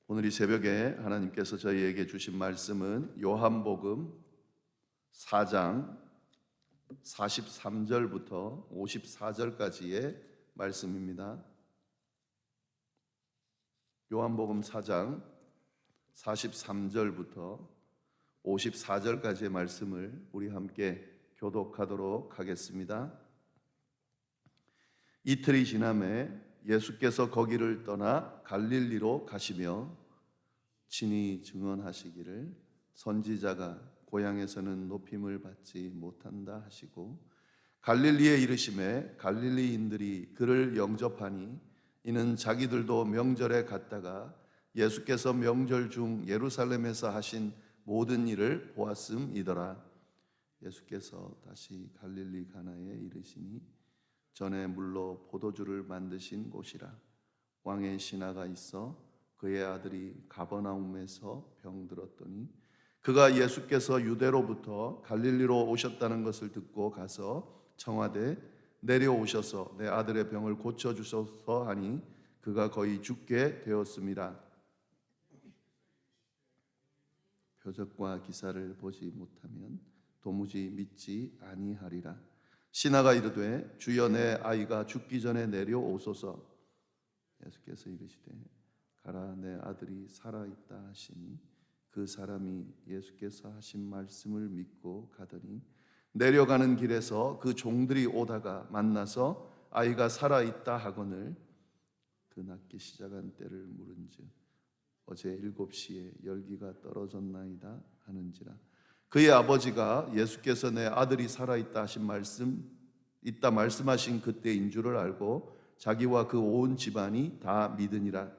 오늘 이 새벽에 하나님께서 저희에게 주신 말씀은 요한복음 4장 43절부터 54절까지의 말씀입니다. 요한복음 4장 43절부터 54절까지의 말씀을 우리 함께 교독하도록 하겠습니다. 이틀이 지남에 예수께서 거기를 떠나 갈릴리로 가시며 친히 증언하시기를 선지자가 고향에서는 높임을 받지 못한다 하시고 갈릴리에 이르심에 갈릴리인들이 그를 영접하니 이는 자기들도 명절에 갔다가 예수께서 명절 중 예루살렘에서 하신 모든 일을 보았음이더라. 예수께서 다시 갈릴리 가나에 이르시니 전에 물로 포도주를 만드신 곳이라. 왕의 신하가 있어 그의 아들이 가버나움에서 병들었더니 그가 예수께서 유대로부터 갈릴리로 오셨다는 것을 듣고 가서 청하되 내려오셔서 내 아들의 병을 고쳐주소서 하니 그가 거의 죽게 되었습니다. 표적과 기사를 보지 못하면 도무지 믿지 아니하리라. 신하가 이르되 주여 내 아이가 죽기 전에 내려오소서. 예수께서 이르시되 가라 내 아들이 살아있다 하시니 그 사람이 예수께서 하신 말씀을 믿고 가더니 내려가는 길에서 그 종들이 오다가 만나서 아이가 살아있다 하거늘 그 낫기 시작한 때를 물은즉 어제 7시에 열기가 떨어졌나이다 하는지라. 그의 아버지가 예수께서 내 아들이 살아있다 하신 말씀하신 그때인 줄을 알고 자기와 그 온 집안이 다 믿으니라.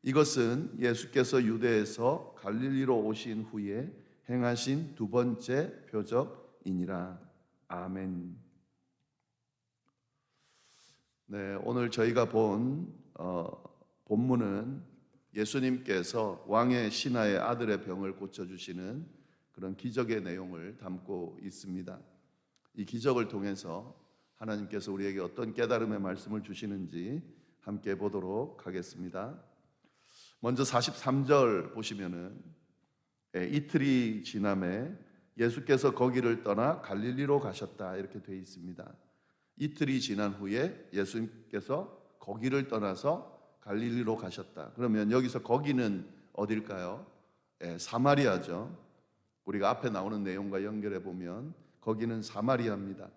이것은 예수께서 유대에서 갈릴리로 오신 후에 행하신 두 번째 표적이니라. 아멘. 네, 오늘 저희가 본 본문은 예수님께서 왕의 신하의 아들의 병을 고쳐주시는 그런 기적의 내용을 담고 있습니다. 이 기적을 통해서 하나님께서 우리에게 어떤 깨달음의 말씀을 주시는지 함께 보도록 하겠습니다. 먼저 43절 보시면은 이틀이 지남에 예수께서 거기를 떠나 갈릴리로 가셨다 이렇게 되어 있습니다. 이틀이 지난 후에 예수님께서 거기를 떠나서 갈릴리로 가셨다. 그러면 여기서 거기는 어딜까요? 사마리아죠. 우리가 앞에 나오는 내용과 연결해 보면 거기는 사마리아입니다.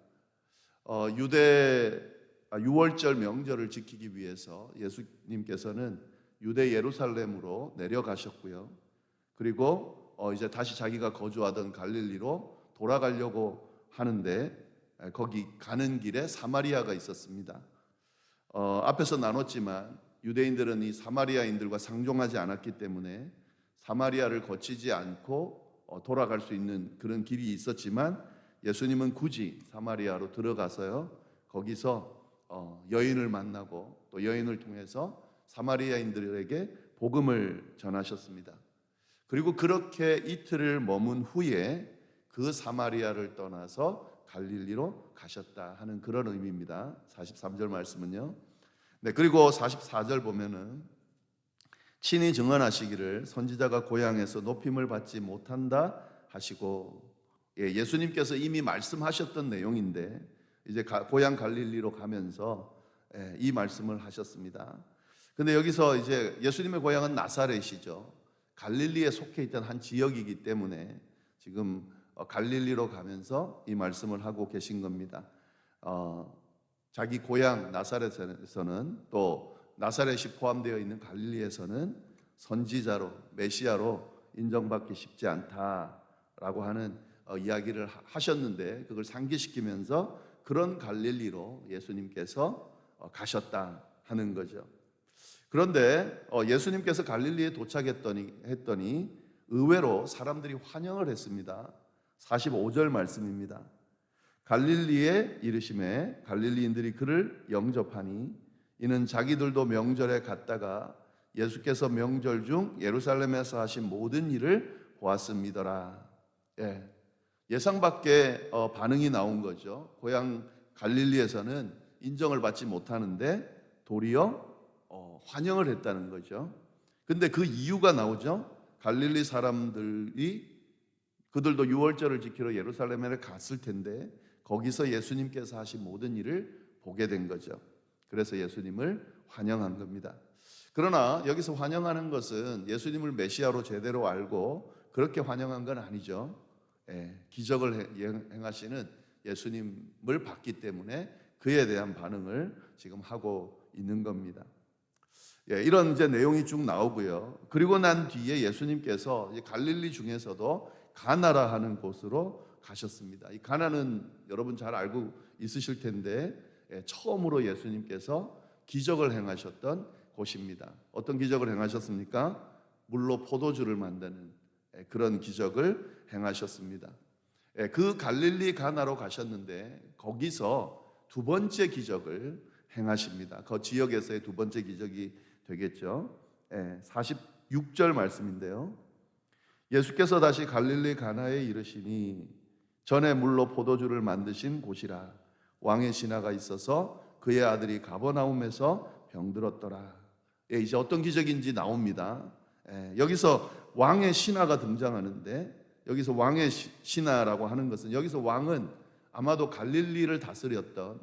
유월절 명절을 지키기 위해서 예수님께서는 유대 예루살렘으로 내려가셨고요. 그리고 이제 다시 자기가 거주하던 갈릴리로 돌아가려고 하는데 거기 가는 길에 사마리아가 있었습니다. 앞에서 나눴지만 유대인들은 이 사마리아인들과 상종하지 않았기 때문에 사마리아를 거치지 않고 돌아갈 수 있는 그런 길이 있었지만 예수님은 굳이 사마리아로 들어가서요 거기서 여인을 만나고 또 여인을 통해서 사마리아인들에게 복음을 전하셨습니다. 그리고 그렇게 이틀을 머문 후에 그 사마리아를 떠나서 갈릴리로 가셨다 하는 그런 의미입니다. 43절 말씀은요. 네, 그리고 44절 보면은 친히 증언하시기를 선지자가 고향에서 높임을 받지 못한다 하시고 예수님께서 이미 말씀하셨던 내용인데 이제 고향 갈릴리로 가면서 이 말씀을 하셨습니다. 근데 여기서 이제 예수님의 고향은 나사렛이죠. 갈릴리에 속해 있던 한 지역이기 때문에 지금 갈릴리로 가면서 이 말씀을 하고 계신 겁니다. 자기 고향 나사렛에서는 또 나사렛이 포함되어 있는 갈릴리에서는 선지자로 메시아로 인정받기 쉽지 않다라고 하는 이야기를 하셨는데 그걸 상기시키면서 그런 갈릴리로 예수님께서 가셨다 하는 거죠. 그런데 예수님께서 갈릴리에 도착했더니 의외로 사람들이 환영을 했습니다. 45절 말씀입니다. 갈릴리에 이르심에 갈릴리인들이 그를 영접하니 이는 자기들도 명절에 갔다가 예수께서 명절 중 예루살렘에서 하신 모든 일을 보았음이더라. 예상 밖의 반응이 나온 거죠. 고향 갈릴리에서는 인정을 받지 못하는데 도리어 환영을 했다는 거죠. 근데 그 이유가 나오죠. 갈릴리 사람들이 그들도 유월절을 지키러 예루살렘에 갔을 텐데 거기서 예수님께서 하신 모든 일을 보게 된 거죠. 그래서 예수님을 환영한 겁니다. 그러나 여기서 환영하는 것은 예수님을 메시아로 제대로 알고 그렇게 환영한 건 아니죠. 기적을 행하시는 예수님을 봤기 때문에 그에 대한 반응을 지금 하고 있는 겁니다. 이런 이제 내용이 쭉 나오고요. 그리고 난 뒤에 예수님께서 갈릴리 중에서도 가나라 하는 곳으로 가셨습니다. 이 가나는 여러분 잘 알고 있으실 텐데 처음으로 예수님께서 기적을 행하셨던 곳입니다. 어떤 기적을 행하셨습니까? 물로 포도주를 만드는 그런 기적을 행하셨습니다. 그 갈릴리 가나로 가셨는데 거기서 두 번째 기적을 행하십니다. 그 지역에서의 두 번째 기적이 되겠죠. 46절 말씀인데요. 예수께서 다시 갈릴리 가나에 이르시니 전에 물로 포도주를 만드신 곳이라. 왕의 신하가 있어서 그의 아들이 가버나움에서 병들었더라. 이제 어떤 기적인지 나옵니다. 여기서 왕의 신하가 등장하는데 여기서 왕의 신하라고 하는 것은 여기서 왕은 아마도 갈릴리를 다스렸던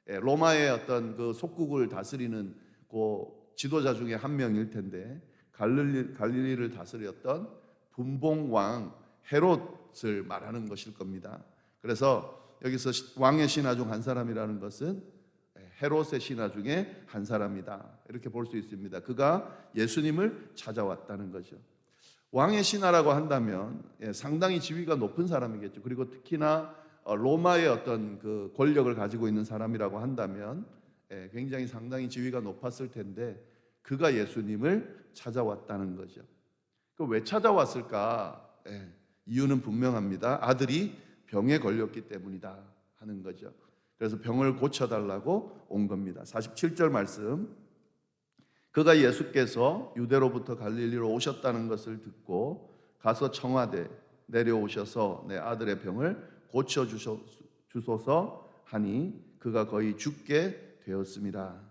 로마의 어떤 그 속국을 다스리는 그 지도자 중에 한 명일 텐데 갈릴리를 다스렸던 분봉왕 헤롯을 말하는 것일 겁니다. 그래서 여기서 왕의 신하 중 한 사람이라는 것은 헤롯의 신하 중에 한 사람이다. 이렇게 볼 수 있습니다. 그가 예수님을 찾아왔다는 거죠. 왕의 신하라고 한다면 상당히 지위가 높은 사람이겠죠. 그리고 특히나 로마의 어떤 그 권력을 가지고 있는 사람이라고 한다면 굉장히 상당히 지위가 높았을 텐데 그가 예수님을 찾아왔다는 거죠. 왜 찾아왔을까? 이유는 분명합니다. 아들이 병에 걸렸기 때문이다 하는 거죠. 그래서 병을 고쳐달라고 온 겁니다. 47절 말씀. 그가 예수께서 유대로부터 갈릴리로 오셨다는 것을 듣고 가서 청하되 내려오셔서 내 아들의 병을 고쳐주소서 하니 그가 거의 죽게 되었습니다.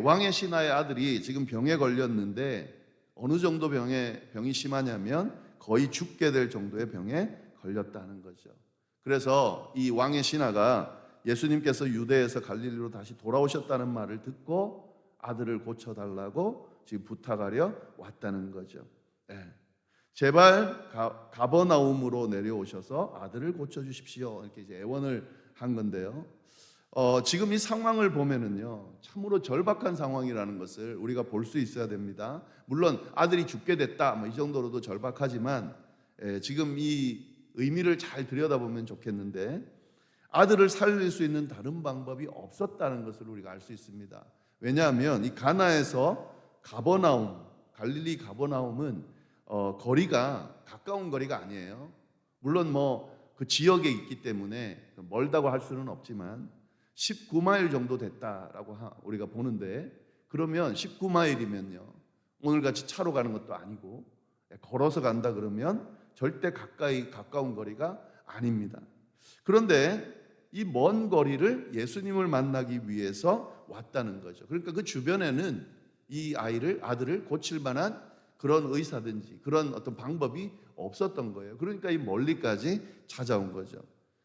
왕의 신하의 아들이 지금 병에 걸렸는데 어느 정도 병이 심하냐면 거의 죽게 될 정도의 병에 걸렸다는 거죠. 그래서 이 왕의 신하가 예수님께서 유대에서 갈릴리로 다시 돌아오셨다는 말을 듣고 아들을 고쳐달라고 지금 부탁하려 왔다는 거죠. 제발 가버나움으로 내려오셔서 아들을 고쳐주십시오. 이렇게 이제 애원을 한 건데요. 지금 이 상황을 보면은요, 참으로 절박한 상황이라는 것을 우리가 볼 수 있어야 됩니다. 물론 아들이 죽게 됐다, 이 정도로도 절박하지만 지금 이 의미를 잘 들여다보면 좋겠는데 아들을 살릴 수 있는 다른 방법이 없었다는 것을 우리가 알 수 있습니다. 왜냐하면 이 가나에서 가버나움, 갈릴리 가버나움은 거리가 가까운 거리가 아니에요. 물론 그 지역에 있기 때문에 멀다고 할 수는 없지만 19마일 정도 됐다라고 우리가 보는데 그러면 19마일이면요 오늘같이 차로 가는 것도 아니고 걸어서 간다 그러면 절대 가까운 거리가 아닙니다. 그런데 이 먼 거리를 예수님을 만나기 위해서 왔다는 거죠. 그러니까 그 주변에는 이 아들을 고칠 만한 그런 의사든지 그런 어떤 방법이 없었던 거예요. 그러니까 이 멀리까지 찾아온 거죠.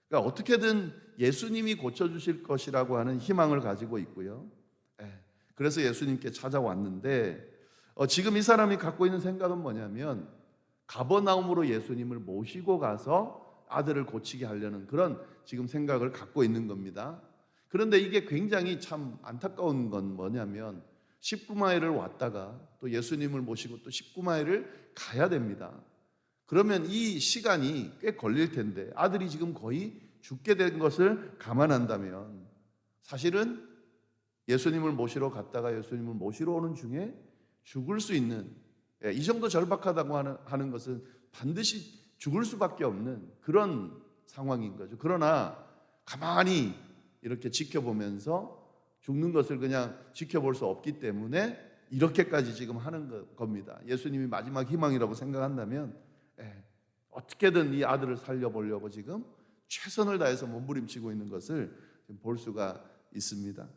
그러니까 어떻게든 예수님이 고쳐주실 것이라고 하는 희망을 가지고 있고요. 그래서 예수님께 찾아왔는데 지금 이 사람이 갖고 있는 생각은 뭐냐면 가버나움으로 예수님을 모시고 가서 아들을 고치게 하려는 그런 지금 생각을 갖고 있는 겁니다. 그런데 이게 굉장히 참 안타까운 건 뭐냐면 19마일을 왔다가 또 예수님을 모시고 또 19마일을 가야 됩니다. 그러면 이 시간이 꽤 걸릴 텐데 아들이 지금 거의 죽게 된 것을 감안한다면 사실은 예수님을 모시러 갔다가 예수님을 모시러 오는 중에 죽을 수 있는 이 정도 절박하다고 하는 것은 반드시 죽을 수밖에 없는 그런 상황인 거죠. 그러나 가만히 이렇게 지켜보면서 죽는 것을 그냥 지켜볼 수 없기 때문에 이렇게까지 지금 하는 겁니다. 예수님이 마지막 희망이라고 생각한다면 어떻게든 이 아들을 살려보려고 지금 최선을 다해서 몸부림치고 있는 것을 볼 수가 있습니다.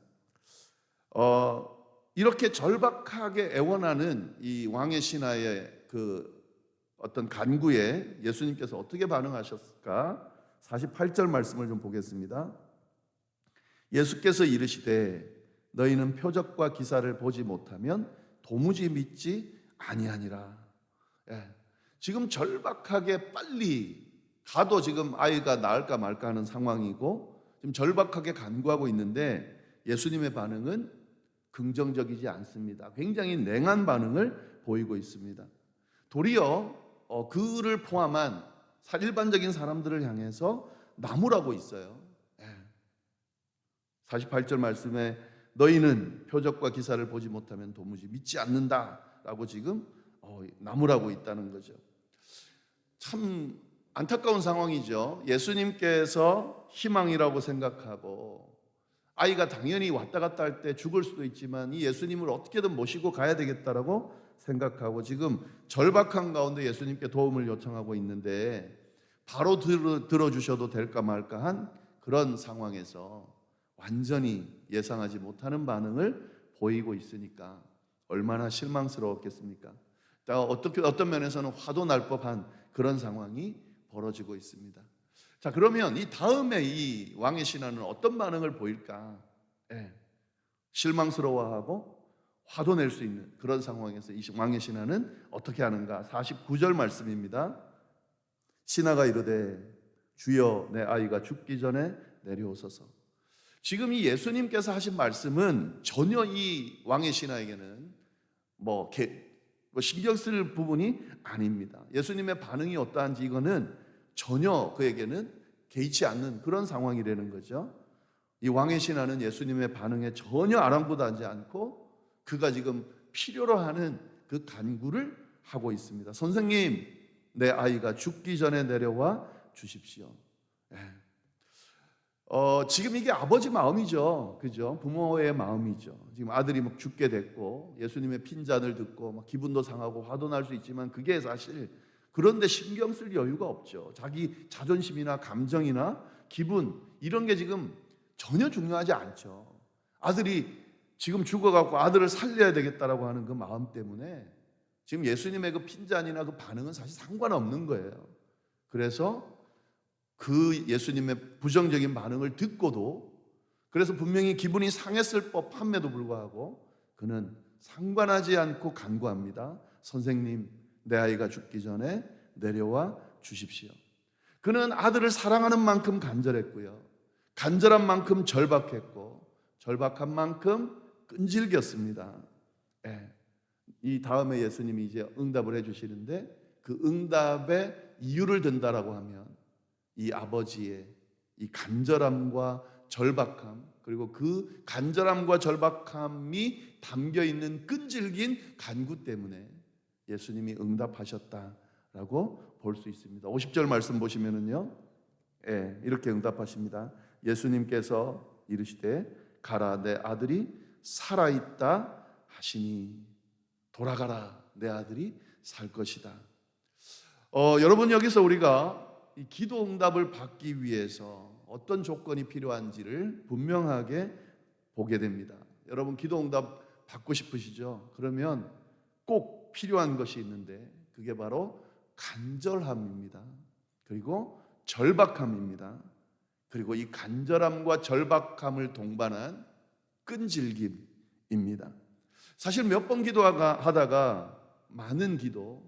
이렇게 절박하게 애원하는 이 왕의 신하의 그 어떤 간구에 예수님께서 어떻게 반응하셨을까? 48절 말씀을 좀 보겠습니다. 예수께서 이르시되 너희는 표적과 기사를 보지 못하면 도무지 믿지 아니하니라. 예. 지금 절박하게 빨리 가도 지금 아이가 나을까 말까 하는 상황이고 지금 절박하게 간구하고 있는데 예수님의 반응은 긍정적이지 않습니다. 굉장히 냉한 반응을 보이고 있습니다. 도리어 그를 포함한 일반적인 사람들을 향해서 나무라고 있어요. 48절 말씀에 너희는 표적과 기사를 보지 못하면 도무지 믿지 않는다라고 지금 나무라고 있다는 거죠. 참 안타까운 상황이죠. 예수님께서 희망이라고 생각하고 아이가 당연히 왔다 갔다 할 때 죽을 수도 있지만 이 예수님을 어떻게든 모시고 가야 되겠다라고 생각하고 지금 절박한 가운데 예수님께 도움을 요청하고 있는데 바로 들어주셔도 될까 말까 한 그런 상황에서 완전히 예상하지 못하는 반응을 보이고 있으니까 얼마나 실망스러웠겠습니까? 어떤 면에서는 화도 날 법한 그런 상황이 벌어지고 있습니다. 자, 그러면 이 다음에 이 왕의 신하는 어떤 반응을 보일까? 실망스러워하고 화도 낼 수 있는 그런 상황에서 이 왕의 신하는 어떻게 하는가? 49절 말씀입니다. 신하가 이르되 주여 내 아이가 죽기 전에 내려오소서. 지금 이 예수님께서 하신 말씀은 전혀 이 왕의 신하에게는 신경 쓸 부분이 아닙니다. 예수님의 반응이 어떠한지 이거는 전혀 그에게는 개의치 않는 그런 상황이라는 거죠. 이 왕의 신하는 예수님의 반응에 전혀 아랑곳하지 않고 그가 지금 필요로 하는 그 간구를 하고 있습니다. 선생님, 내 아이가 죽기 전에 내려와 주십시오. 지금 이게 아버지 마음이죠. 그죠? 부모의 마음이죠. 지금 아들이 막 죽게 됐고 예수님의 핀잔을 듣고 막 기분도 상하고 화도 날 수 있지만 그게 사실 그런데 신경 쓸 여유가 없죠. 자기 자존심이나 감정이나 기분 이런 게 지금 전혀 중요하지 않죠. 아들이 지금 죽어갖고 아들을 살려야 되겠다라고 하는 그 마음 때문에 지금 예수님의 그 핀잔이나 그 반응은 사실 상관없는 거예요. 그래서 그 예수님의 부정적인 반응을 듣고도 그래서 분명히 기분이 상했을 법함에도 불구하고 그는 상관하지 않고 간구합니다. 선생님, 내 아이가 죽기 전에 내려와 주십시오. 그는 아들을 사랑하는 만큼 간절했고요. 간절한 만큼 절박했고 절박한 만큼 끈질겼습니다. 이 다음에 예수님이 이제 응답을 해주시는데 그 응답의 이유를 든다라고 하면 이 아버지의 이 간절함과 절박함 그리고 그 간절함과 절박함이 담겨있는 끈질긴 간구 때문에 예수님이 응답하셨다라고 볼 수 있습니다. 50절 말씀 보시면은요, 이렇게 응답하십니다. 예수님께서 이르시되 가라 내 아들이 살아있다 하시니 돌아가라 내 아들이 살 것이다. 여러분 여기서 우리가 이 기도 응답을 받기 위해서 어떤 조건이 필요한지를 분명하게 보게 됩니다. 여러분 기도 응답 받고 싶으시죠? 그러면 꼭 필요한 것이 있는데 그게 바로 간절함입니다. 그리고 절박함입니다. 그리고 이 간절함과 절박함을 동반한 끈질김입니다. 사실 몇 번 기도하다가 많은 기도,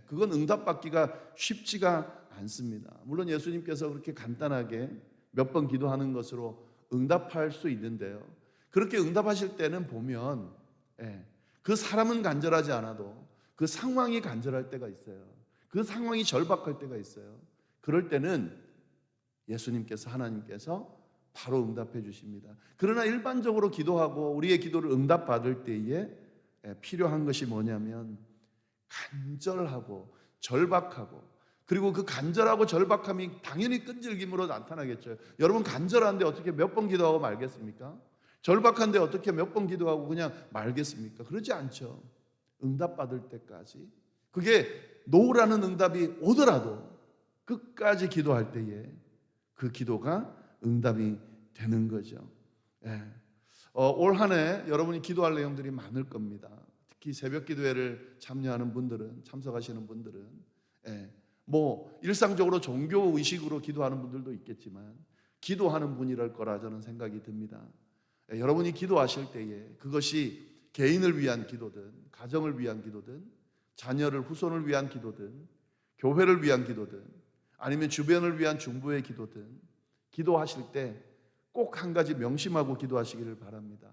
그건 응답받기가 쉽지가 않습니다. 물론 예수님께서 그렇게 간단하게 몇 번 기도하는 것으로 응답할 수 있는데요. 그렇게 응답하실 때는 보면 그 사람은 간절하지 않아도 그 상황이 간절할 때가 있어요. 그 상황이 절박할 때가 있어요. 그럴 때는 예수님께서 하나님께서 바로 응답해 주십니다. 그러나 일반적으로 기도하고 우리의 기도를 응답받을 때에 필요한 것이 뭐냐면 간절하고 절박하고 그리고 그 간절하고 절박함이 당연히 끈질김으로 나타나겠죠. 여러분 간절한데 어떻게 몇 번 기도하고 말겠습니까? 절박한데 어떻게 몇 번 기도하고 그냥 말겠습니까? 그러지 않죠. 응답받을 때까지 그게 노라는 응답이 오더라도 끝까지 기도할 때에 그 기도가 응답이 되는 거죠. 올 한 해 여러분이 기도할 내용들이 많을 겁니다. 특히 새벽 기도회를 참여하는 분들은, 참석하시는 분들은 뭐 일상적으로 종교 의식으로 기도하는 분들도 있겠지만 기도하는 분이랄 거라 저는 생각이 듭니다. 여러분이 기도하실 때에 그것이 개인을 위한 기도든, 가정을 위한 기도든, 자녀를, 후손을 위한 기도든, 교회를 위한 기도든, 아니면 주변을 위한 중보의 기도든, 기도하실 때 꼭 한 가지 명심하고 기도하시기를 바랍니다.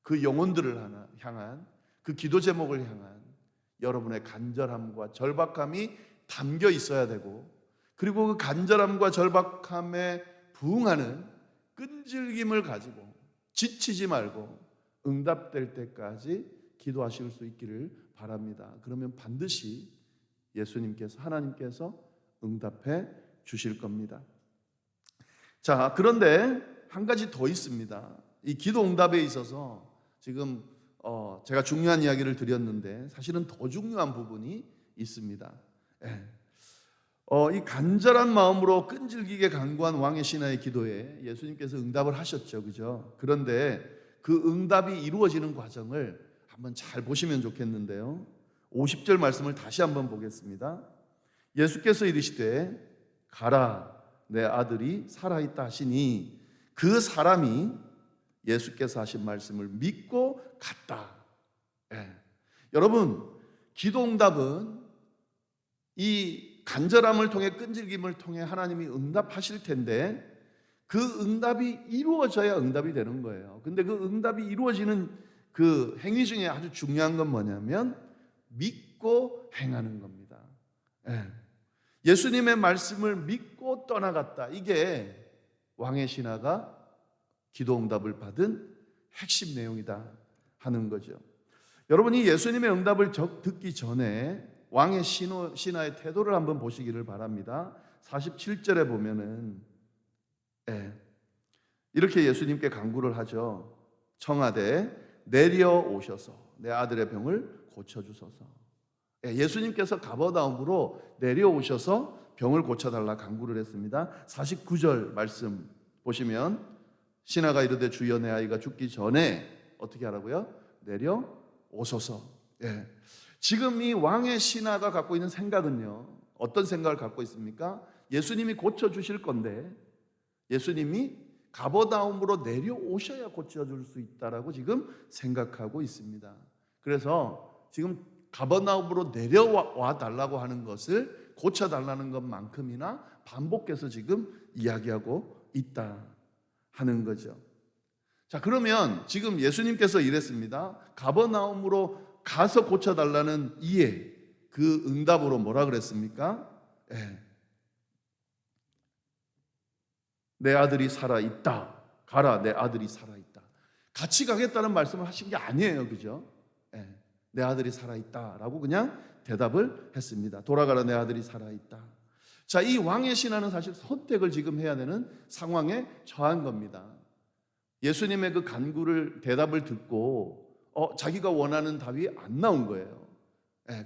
그 영혼들을 향한, 그 기도 제목을 향한 여러분의 간절함과 절박함이 담겨 있어야 되고, 그리고 그 간절함과 절박함에 부응하는 끈질김을 가지고 지치지 말고 응답될 때까지 기도하실 수 있기를 바랍니다. 그러면 반드시 예수님께서, 하나님께서 응답해 주실 겁니다. 자, 그런데 한 가지 더 있습니다. 이 기도 응답에 있어서 지금 제가 중요한 이야기를 드렸는데 사실은 더 중요한 부분이 있습니다. 이 간절한 마음으로 끈질기게 간구한 왕의 신하의 기도에 예수님께서 응답을 하셨죠, 그죠? 그런데 그 응답이 이루어지는 과정을 한번 잘 보시면 좋겠는데요. 50절 말씀을 다시 한번 보겠습니다. 예수께서 이르시되 가라, 내 아들이 살아있다 하시니 그 사람이 예수께서 하신 말씀을 믿고 갔다. 여러분, 기도 응답은 이 간절함을 통해, 끈질김을 통해 하나님이 응답하실 텐데 그 응답이 이루어져야 응답이 되는 거예요. 근데 그 응답이 이루어지는 그 행위 중에 아주 중요한 건 뭐냐면 믿고 행하는 겁니다. 예수님의 말씀을 믿고 떠나갔다. 이게 왕의 신하가 기도 응답을 받은 핵심 내용이다 하는 거죠. 여러분이 예수님의 응답을 듣기 전에 왕의 신하의 태도를 한번 보시기를 바랍니다. 47절에 보면은 이렇게 예수님께 간구를 하죠. 청하되 내려오셔서 내 아들의 병을 고쳐주소서. 예수님께서 가버나움으로 내려오셔서 병을 고쳐달라 간구를 했습니다. 49절 말씀 보시면 신하가 이르되 주여 내 아이가 죽기 전에 어떻게 하라고요? 내려오소서. 지금 이 왕의 신하가 갖고 있는 생각은요, 어떤 생각을 갖고 있습니까? 예수님이 고쳐주실 건데 예수님이 가버나움으로 내려오셔야 고쳐줄 수 있다라고 지금 생각하고 있습니다. 그래서 지금 가버나움으로 내려와 달라고 하는 것을 고쳐달라는 것만큼이나 반복해서 지금 이야기하고 있다 하는 거죠. 자, 그러면 지금 예수님께서 이랬습니다. 가버나움으로 가서 고쳐달라는 이해, 그 응답으로 뭐라 그랬습니까? 내 아들이 살아있다. 가라, 내 아들이 살아있다. 같이 가겠다는 말씀을 하신 게 아니에요, 그죠? 내 아들이 살아있다라고 그냥 대답을 했습니다. 돌아가라, 내 아들이 살아있다. 자, 이 왕의 신하는 사실 선택을 지금 해야 되는 상황에 처한 겁니다. 예수님의 그 간구를, 대답을 듣고 자기가 원하는 답이 안 나온 거예요.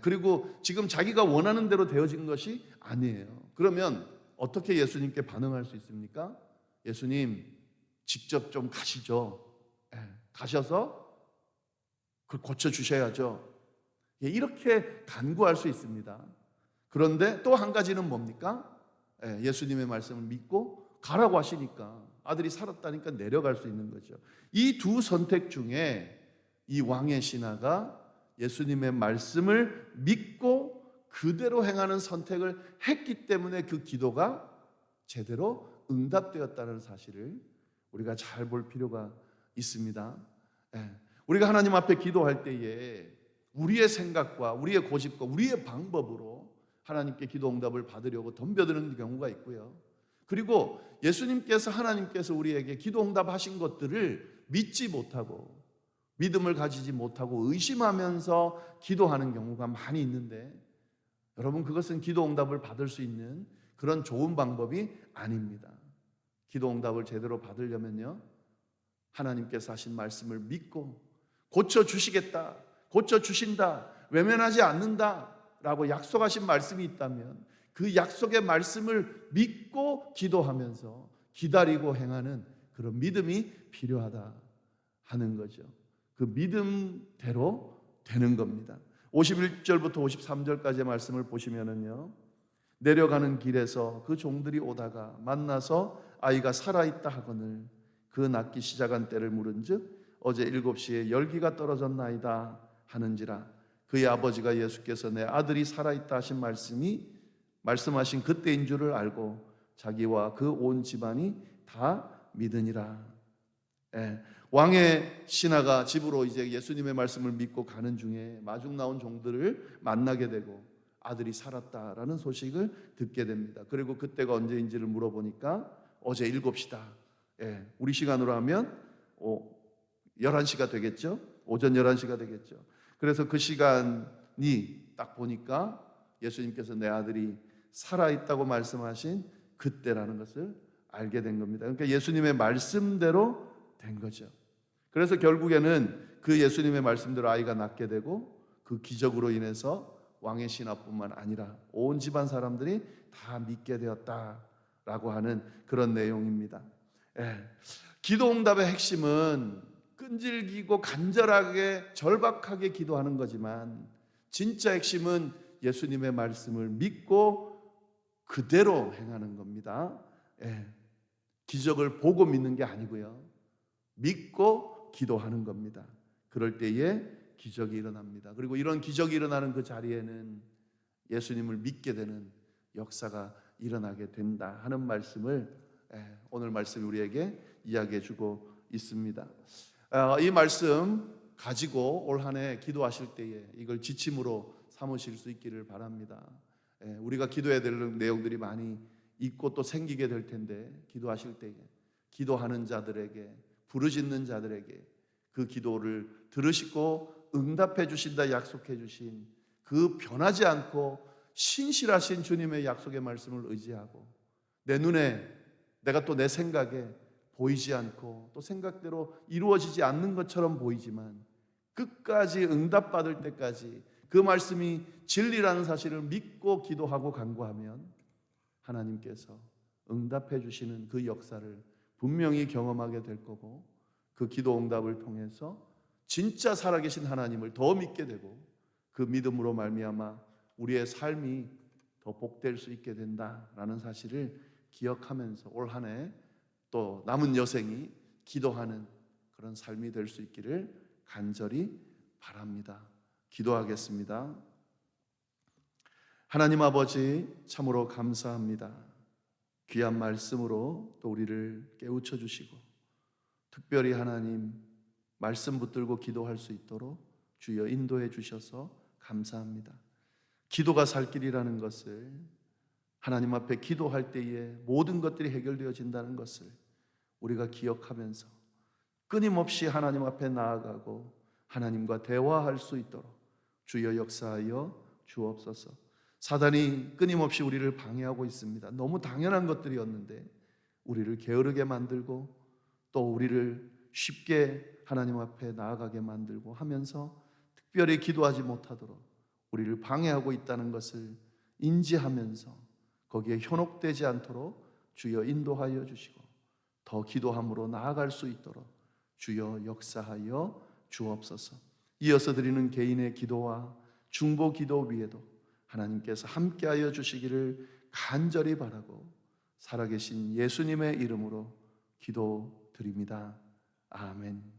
그리고 지금 자기가 원하는 대로 되어진 것이 아니에요. 그러면 어떻게 예수님께 반응할 수 있습니까? 예수님 직접 좀 가시죠. 가셔서 그걸 고쳐주셔야죠. 이렇게 간구할 수 있습니다. 그런데 또 한 가지는 뭡니까? 예수님의 말씀을 믿고 가라고 하시니까, 아들이 살았다니까 내려갈 수 있는 거죠. 이 두 선택 중에 이 왕의 신하가 예수님의 말씀을 믿고 그대로 행하는 선택을 했기 때문에 그 기도가 제대로 응답되었다는 사실을 우리가 잘 볼 필요가 있습니다. 우리가 하나님 앞에 기도할 때에 우리의 생각과 우리의 고집과 우리의 방법으로 하나님께 기도 응답을 받으려고 덤벼드는 경우가 있고요. 그리고 예수님께서, 하나님께서 우리에게 기도 응답하신 것들을 믿지 못하고 믿음을 가지지 못하고 의심하면서 기도하는 경우가 많이 있는데, 여러분, 그것은 기도 응답을 받을 수 있는 그런 좋은 방법이 아닙니다. 기도 응답을 제대로 받으려면요, 하나님께서 하신 말씀을 믿고 고쳐주시겠다, 고쳐주신다, 외면하지 않는다 라고 약속하신 말씀이 있다면 그 약속의 말씀을 믿고 기도하면서 기다리고 행하는 그런 믿음이 필요하다 하는 거죠. 그 믿음대로 되는 겁니다. 51절부터 53절까지의 말씀을 보시면은요, 내려가는 길에서 그 종들이 오다가 만나서 아이가 살아있다 하거늘 그 낳기 시작한 때를 물은즉 어제 7시에 열기가 떨어졌나이다 하는지라. 그의 아버지가 예수께서 내 아들이 살아있다 하신 말씀하신 그때인 줄을 알고 자기와 그 온 집안이 다 믿으니라. 왕의 신하가 집으로 이제 예수님의 말씀을 믿고 가는 중에 마중 나온 종들을 만나게 되고 아들이 살았다라는 소식을 듣게 됩니다. 그리고 그때가 언제인지를 물어보니까 어제 7시다. 우리 시간으로 하면 11시가 되겠죠. 오전 11시가 되겠죠. 그래서 그 시간이 딱 보니까 예수님께서 내 아들이 살아있다고 말씀하신 그때라는 것을 알게 된 겁니다. 그러니까 예수님의 말씀대로 된 거죠. 그래서 결국에는 그 예수님의 말씀대로 아이가 낳게 되고 그 기적으로 인해서 왕의 신하뿐만 아니라 온 집안 사람들이 다 믿게 되었다라고 하는 그런 내용입니다. 기도 응답의 핵심은 끈질기고 간절하게 절박하게 기도하는 거지만 진짜 핵심은 예수님의 말씀을 믿고 그대로 행하는 겁니다. 기적을 보고 믿는 게 아니고요, 믿고 기도하는 겁니다. 그럴 때에 기적이 일어납니다. 그리고 이런 기적이 일어나는 그 자리에는 예수님을 믿게 되는 역사가 일어나게 된다 하는 말씀을 오늘 말씀이 우리에게 이야기해 주고 있습니다. 이 말씀 가지고 올 한 해 기도하실 때에 이걸 지침으로 삼으실 수 있기를 바랍니다. 우리가 기도해야 될 내용들이 많이 있고 또 생기게 될 텐데, 기도하실 때에 기도하는 자들에게, 부르짖는 자들에게 그 기도를 들으시고 응답해 주신다 약속해 주신 그 변하지 않고 신실하신 주님의 약속의 말씀을 의지하고, 내 눈에, 내가 또 내 생각에 보이지 않고 또 생각대로 이루어지지 않는 것처럼 보이지만 끝까지 응답받을 때까지 그 말씀이 진리라는 사실을 믿고 기도하고 간구하면 하나님께서 응답해 주시는 그 역사를 분명히 경험하게 될 거고, 그 기도 응답을 통해서 진짜 살아계신 하나님을 더 믿게 되고 그 믿음으로 말미암아 우리의 삶이 더 복될 수 있게 된다라는 사실을 기억하면서 올 한 해 또 남은 여생이 기도하는 그런 삶이 될 수 있기를 간절히 바랍니다. 기도하겠습니다. 하나님 아버지, 참으로 감사합니다. 귀한 말씀으로 또 우리를 깨우쳐 주시고, 특별히 하나님 말씀 붙들고 기도할 수 있도록 주여 인도해 주셔서 감사합니다. 기도가 살 길이라는 것을, 하나님 앞에 기도할 때에 모든 것들이 해결되어진다는 것을 우리가 기억하면서 끊임없이 하나님 앞에 나아가고 하나님과 대화할 수 있도록 주여 역사하여 주옵소서. 사단이 끊임없이 우리를 방해하고 있습니다. 너무 당연한 것들이었는데 우리를 게으르게 만들고 또 우리를 쉽게 하나님 앞에 나아가게 만들고 하면서 특별히 기도하지 못하도록 우리를 방해하고 있다는 것을 인지하면서 거기에 현혹되지 않도록 주여 인도하여 주시고 더 기도함으로 나아갈 수 있도록 주여 역사하여 주옵소서. 이어서 드리는 개인의 기도와 중보 기도 위에도 하나님께서 함께하여 주시기를 간절히 바라고 살아계신 예수님의 이름으로 기도드립니다. 아멘.